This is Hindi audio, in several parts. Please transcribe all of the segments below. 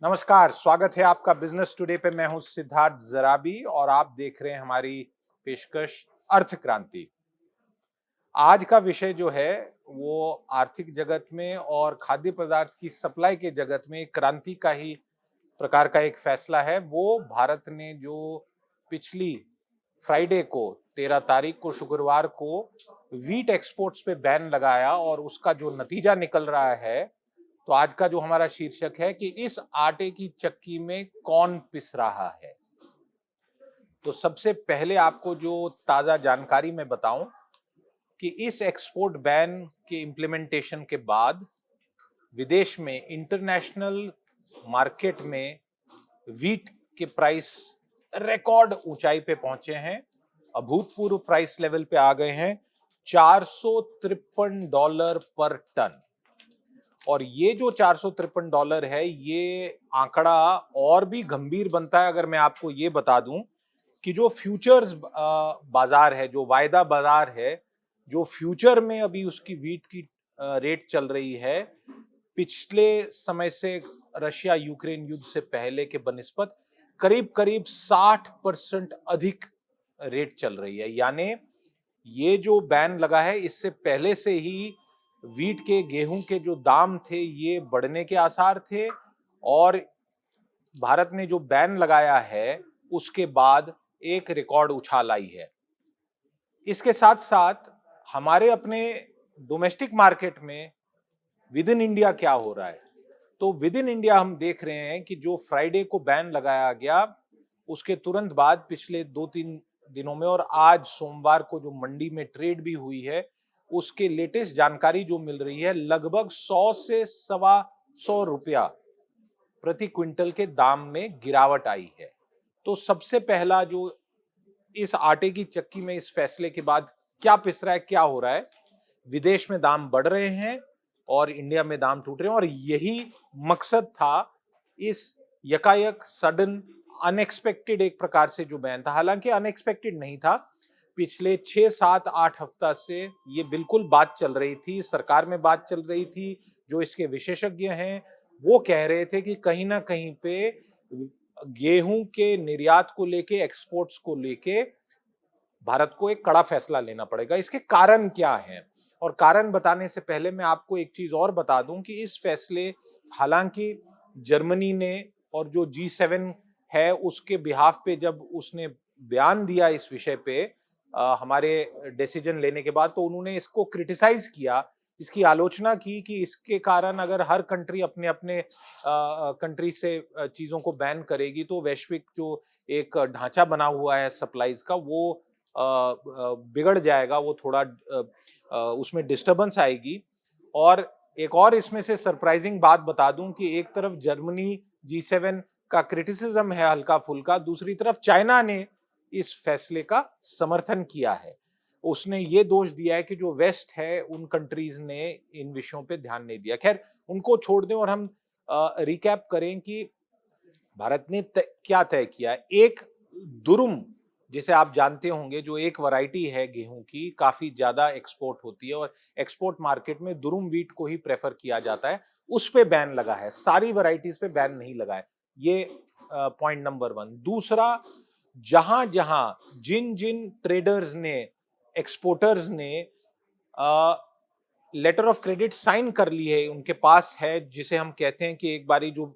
नमस्कार, स्वागत है आपका बिजनेस टुडे पे। मैं हूं सिद्धार्थ जराबी और आप देख रहे हैं हमारी पेशकश अर्थ क्रांति। आज का विषय जो है वो आर्थिक जगत में और खाद्य पदार्थ की सप्लाई के जगत में एक क्रांति का ही प्रकार का एक फैसला है। वो भारत ने जो पिछली फ्राइडे को 13 तारीख को शुक्रवार को वीट एक्सपोर्ट्स पे बैन लगाया और उसका जो नतीजा निकल रहा है, तो आज का जो हमारा शीर्षक है कि इस आटे की चक्की में कौन पिस रहा है। तो सबसे पहले आपको जो ताजा जानकारी मैं बताऊं कि इस एक्सपोर्ट बैन के इम्प्लीमेंटेशन के बाद विदेश में इंटरनेशनल मार्केट में वीट के प्राइस रिकॉर्ड ऊंचाई पे पहुंचे हैं, अभूतपूर्व प्राइस लेवल पे आ गए हैं, $453 पर टन। और ये जो $453 है, ये आंकड़ा और भी गंभीर बनता है अगर मैं आपको ये बता दूं कि जो फ्यूचर्स बाजार है, जो वायदा बाजार है, जो फ्यूचर में अभी उसकी वीट की रेट चल रही है, पिछले समय से रशिया यूक्रेन युद्ध से पहले के बनिस्बत करीब करीब 60% अधिक रेट चल रही है। यानी ये जो बैन लगा है, इससे पहले से ही वीट के, गेहूं के जो दाम थे ये बढ़ने के आसार थे और भारत ने जो बैन लगाया है उसके बाद एक रिकॉर्ड उछाल आई है। इसके साथ साथ हमारे अपने डोमेस्टिक मार्केट में विद इन इंडिया क्या हो रहा है, तो विद इन इंडिया हम देख रहे हैं कि जो फ्राइडे को बैन लगाया गया उसके तुरंत बाद पिछले 2-3 दिनों में और आज सोमवार को जो मंडी में ट्रेड भी हुई है, उसके लेटेस्ट जानकारी जो मिल रही है, लगभग 100 से सवा 100 रुपया प्रति क्विंटल के दाम में गिरावट आई है। तो सबसे पहला जो इस आटे की चक्की में इस फैसले के बाद क्या पिस रहा है, क्या हो रहा है, विदेश में दाम बढ़ रहे हैं और इंडिया में दाम टूट रहे हैं। और यही मकसद था इस यकायक सडन अनएक्सपेक्टेड एक प्रकार से जो बैन था। हालांकि अनएक्सपेक्टेड नहीं था, पिछले 6-7-8 हफ्ता से ये बिल्कुल बात चल रही थी, सरकार में बात चल रही थी। जो इसके विशेषज्ञ हैं वो कह रहे थे कि कहीं ना कहीं पे गेहूं के निर्यात को लेके, एक्सपोर्ट्स को लेके भारत को एक कड़ा फैसला लेना पड़ेगा। इसके कारण क्या हैं, और कारण बताने से पहले मैं आपको एक चीज और बता दूं कि इस फैसले, हालांकि जर्मनी ने और जो G7 है उसके बिहाफ पे जब उसने बयान दिया इस विषय पे हमारे डिसीजन लेने के बाद, तो उन्होंने इसको क्रिटिसाइज किया, इसकी आलोचना की कि इसके कारण अगर हर कंट्री अपने अपने कंट्री से चीजों को बैन करेगी तो वैश्विक जो एक ढांचा बना हुआ है सप्लाईज का, वो बिगड़ जाएगा, वो थोड़ा उसमें डिस्टरबेंस आएगी। और एक और इसमें से सरप्राइजिंग बात बता दूं कि एक तरफ जर्मनी G7 का क्रिटिसिज्म है हल्का फुल्का, दूसरी तरफ चाइना ने इस फैसले का समर्थन किया है। उसने ये दोष दिया है कि जो वेस्ट है उन कंट्रीज ने इन विषयों पे ध्यान नहीं दिया। खैर, उनको छोड़ दें और हम रिकैप करें कि भारत ने क्या तय किया है। एक दुरुम, जिसे आप जानते होंगे, जो एक वैरायटी है गेहूं की, काफी ज्यादा एक्सपोर्ट होती है और एक्सपोर्ट मार्केट में दुरुम वीट को ही प्रेफर किया जाता है, उस पे बैन लगा है, सारी वैरायटीज पे बैन नहीं लगा है। ये पॉइंट नंबर 1। दूसरा, जहां जहां जिन जिन ट्रेडर्स ने, एक्सपोर्टर्स ने लेटर ऑफ क्रेडिट साइन कर ली है, उनके पास है, जिसे हम कहते हैं कि एक बारी जो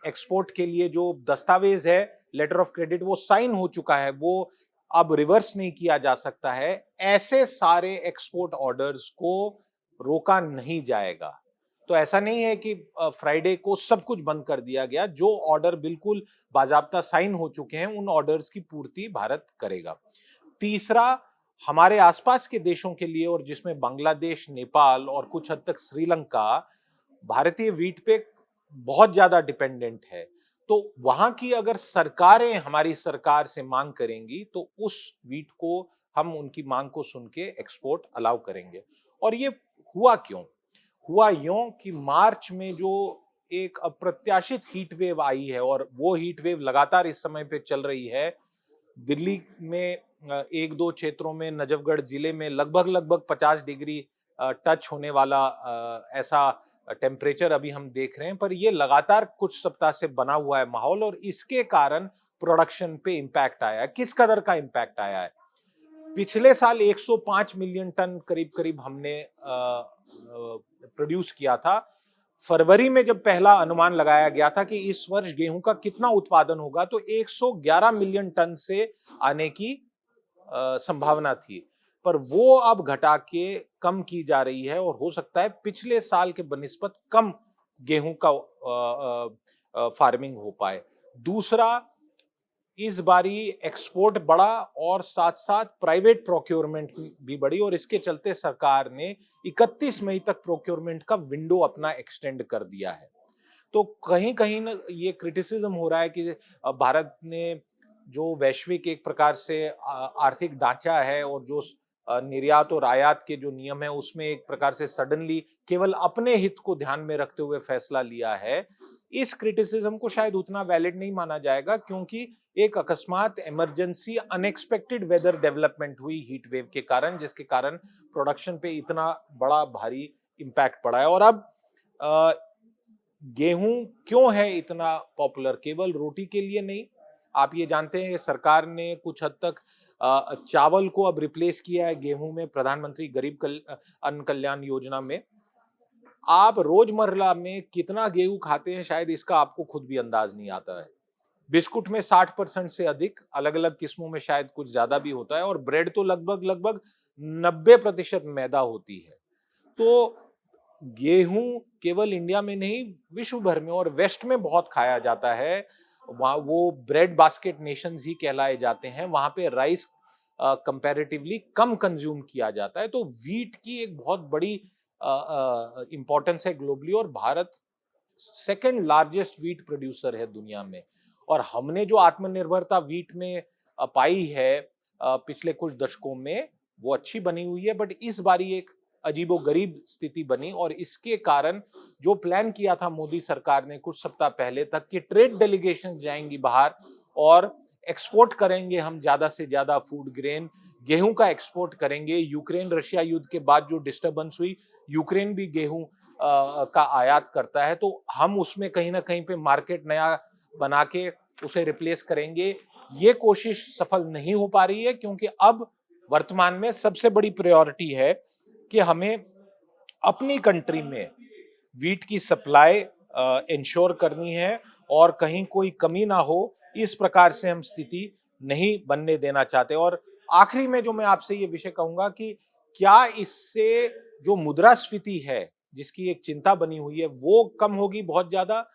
एक्सपोर्ट के लिए जो दस्तावेज है, लेटर ऑफ क्रेडिट, वो साइन हो चुका है, वो अब रिवर्स नहीं किया जा सकता है। ऐसे सारे एक्सपोर्ट ऑर्डर्स को रोका नहीं जाएगा। तो ऐसा नहीं है कि फ्राइडे को सब कुछ बंद कर दिया गया। जो ऑर्डर बिल्कुल बाजाबता साइन हो चुके हैं, उन ऑर्डर्स की पूर्ति भारत करेगा। तीसरा, हमारे आसपास के देशों के लिए, और जिसमें बांग्लादेश, नेपाल और कुछ हद तक श्रीलंका, भारतीय वीट पे बहुत ज्यादा डिपेंडेंट है। तो वहां की अगर सरकारें हमारी सरकार से मांग करेंगी तो उस वीट को हम उनकी मांग को सुन के एक्सपोर्ट अलाउ करेंगे। और ये हुआ क्यों? हुआ यूं कि मार्च में जो एक अप्रत्याशित हीट वेव आई है, और वो हीट वेव लगातार इस समय पे चल रही है। दिल्ली में एक दो क्षेत्रों में, नजफगढ़ जिले में लगभग लगभग 50 डिग्री टच होने वाला ऐसा टेम्परेचर अभी हम देख रहे हैं, पर ये लगातार कुछ सप्ताह से बना हुआ है माहौल, और इसके कारण प्रोडक्शन पे इम्पैक्ट आया है। किस कदर का इम्पैक्ट आया है? पिछले साल 105 मिलियन टन करीब करीब हमने प्रोड्यूस किया था। फरवरी में जब पहला अनुमान लगाया गया था कि इस वर्ष गेहूं का कितना उत्पादन होगा, तो 111 मिलियन टन से आने की संभावना थी, पर वो अब घटा के कम की जा रही है, और हो सकता है पिछले साल के बनिस्बत कम गेहूं का फार्मिंग हो पाए। दूसरा, इस बारी एक्सपोर्ट बढ़ा और साथ साथ प्राइवेट प्रोक्योरमेंट भी बढ़ी, और इसके चलते सरकार ने 31 मई तक प्रोक्योरमेंट का विंडो अपना एक्सटेंड कर दिया है। तो कहीं कहीं न ये क्रिटिसिज्म हो रहा है कि भारत ने जो वैश्विक एक प्रकार से आर्थिक ढांचा है, और जो निर्यात और आयात के जो नियम है, उसमें एक प्रकार से सडनली केवल अपने हित को ध्यान में रखते हुए फैसला लिया है। इस क्रिटिसिज्म को शायद उतना वैलिड नहीं माना जाएगा, क्योंकि एक अकस्मात इमरजेंसी अनएक्सपेक्टेड वेदर डेवलपमेंट हुई हीट वेव के कारण, जिसके कारण प्रोडक्शन पे इतना बड़ा भारी इंपैक्ट पड़ा है। और अब गेहूं क्यों है इतना पॉपुलर? केवल रोटी के लिए नहीं, आप ये जानते हैं सरकार ने कुछ हद तक चावल को अब रिप्लेस किया है गेहूं में, प्रधानमंत्री गरीब अन्न कल्याण योजना में। आप रोजमर्रा में कितना गेहूं खाते हैं शायद इसका आपको खुद भी अंदाज नहीं आता है। बिस्कुट में 60% से अधिक, अलग अलग किस्मों में शायद कुछ ज्यादा भी होता है, और ब्रेड तो लगभग लगभग 90% मैदा होती है। तो गेहूं केवल इंडिया में नहीं, विश्व भर में और वेस्ट में बहुत खाया जाता है। वहाँ वो ब्रेड बास्केट नेशंस ही कहलाए जाते हैं, वहां पे राइस कंपैरेटिवली कम कंज्यूम किया जाता है। तो वीट की एक बहुत बड़ी इंपॉर्टेंस है ग्लोबली, और Bharat second largest wheat producer है दुनिया में। और हमने जो आत्मनिर्भरता वीट में पाई है पिछले कुछ दशकों में, वो अच्छी बनी हुई है, बट इस बारी एक अजीबोगरीब स्थिति बनी, और इसके कारण जो प्लान किया था मोदी सरकार ने कुछ सप्ताह पहले तक कि ट्रेड डेलीगेशन जाएंगी बाहर और एक्सपोर्ट करेंगे हम ज्यादा से ज्यादा फूड ग्रेन, गेहूं का एक्सपोर्ट करेंगे। यूक्रेन रशिया युद्ध के बाद जो डिस्टर्बेंस हुई, यूक्रेन भी गेहूं का आयात करता है, तो हम उसमें कहीं ना कहीं पे मार्केट नया बना के उसे रिप्लेस करेंगे। ये कोशिश सफल नहीं हो पा रही है, क्योंकि अब वर्तमान में सबसे बड़ी प्रायोरिटी है कि हमें अपनी कंट्री में वीट की सप्लाई इंश्योर करनी है, और कहीं कोई कमी ना हो, इस प्रकार से हम स्थिति नहीं बनने देना चाहते। और आखिरी में जो मैं आपसे ये विषय कहूंगा कि क्या इससे जो मुद्रास्फीति है, जिसकी एक चिंता बनी हुई है, वो कम होगी बहुत ज्यादा?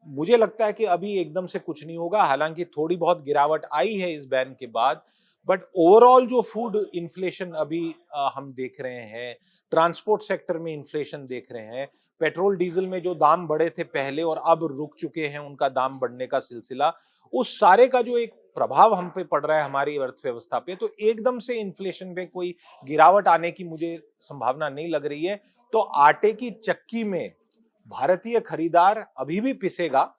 मुझे लगता है कि अभी एकदम से कुछ नहीं होगा, हालांकि थोड़ी बहुत गिरावट आई है इस बैन के बाद, बट ओवरऑल जो फूड इन्फ्लेशन अभी हम देख रहे हैं, ट्रांसपोर्ट सेक्टर में इन्फ्लेशन देख रहे हैं, पेट्रोल डीजल में जो दाम बढ़े थे पहले और अब रुक चुके हैं उनका दाम बढ़ने का सिलसिला, उस सारे का जो एक प्रभाव हम पे पड़ रहा है हमारी अर्थव्यवस्था पे, तो एकदम से इन्फ्लेशन पे कोई गिरावट आने की मुझे संभावना नहीं लग रही है। तो आटे की चक्की में भारतीय खरीदार अभी भी पिसेगा,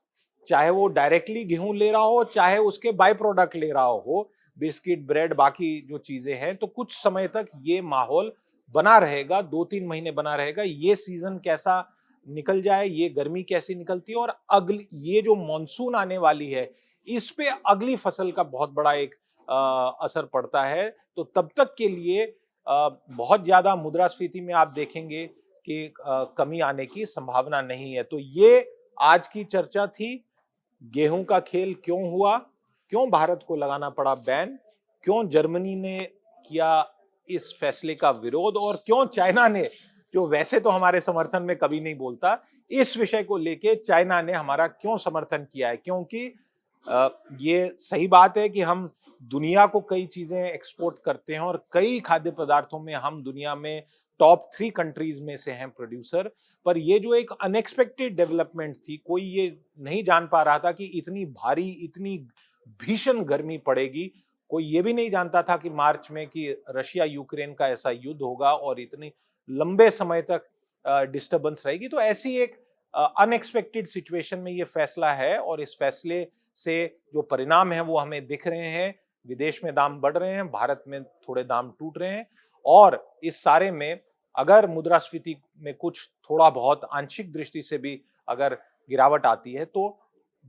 चाहे वो डायरेक्टली गेहूं ले रहा हो, चाहे उसके बाय प्रोडक्ट ले रहा हो, बिस्किट, ब्रेड, बाकी जो चीजें हैं। तो कुछ समय तक ये माहौल बना रहेगा, 2-3 महीने बना रहेगा। ये सीजन कैसा निकल जाए, ये गर्मी कैसी निकलती है, और अगली ये जो मॉनसून आने वाली है, इस पे अगली फसल का बहुत बड़ा एक असर पड़ता है। तो तब तक के लिए बहुत ज्यादा मुद्रास्फीति में आप देखेंगे कि कमी आने की संभावना नहीं है। तो ये आज की चर्चा थी। गेहूं का खेल क्यों हुआ, क्यों भारत को लगाना पड़ा बैन, क्यों जर्मनी ने किया इस फैसले का विरोध, और क्यों चाइना ने, जो वैसे तो हमारे समर्थन में कभी नहीं बोलता, इस विषय को लेके चाइना ने हमारा क्यों समर्थन किया है। क्योंकि ये सही बात है कि हम दुनिया को कई चीजें एक्सपोर्ट करते हैं, और कई खाद्य पदार्थों में हम दुनिया में टॉप 3 कंट्रीज में से हैं प्रोड्यूसर। पर ये जो एक अनएक्सपेक्टेड डेवलपमेंट थी, कोई ये नहीं जान पा रहा था कि इतनी भारी, इतनी भीषण गर्मी पड़ेगी। कोई ये भी नहीं जानता था कि मार्च में कि रशिया यूक्रेन का ऐसा युद्ध होगा और इतनी लंबे समय तक डिस्टर्बेंस रहेगी। तो ऐसी एक अनएक्सपेक्टेड सिचुएशन में ये फैसला है, और इस फैसले से जो परिणाम है वो हमें दिख रहे हैं। विदेश में दाम बढ़ रहे हैं, भारत में थोड़े दाम टूट रहे हैं, और इस सारे में अगर मुद्रास्फीति में कुछ थोड़ा बहुत आंशिक दृष्टि से भी अगर गिरावट आती है तो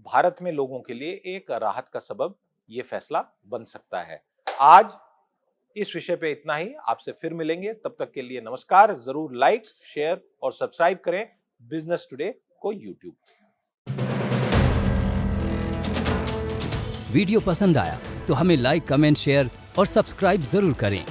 भारत में लोगों के लिए एक राहत का सबब ये फैसला बन सकता है। आज इस विषय पे इतना ही, आपसे फिर मिलेंगे, तब तक के लिए नमस्कार। जरूर लाइक, शेयर और सब्सक्राइब करें बिजनेस टुडे को यूट्यूब। वीडियो पसंद आया तो हमें लाइक, कमेंट, शेयर और सब्सक्राइब जरूर करें।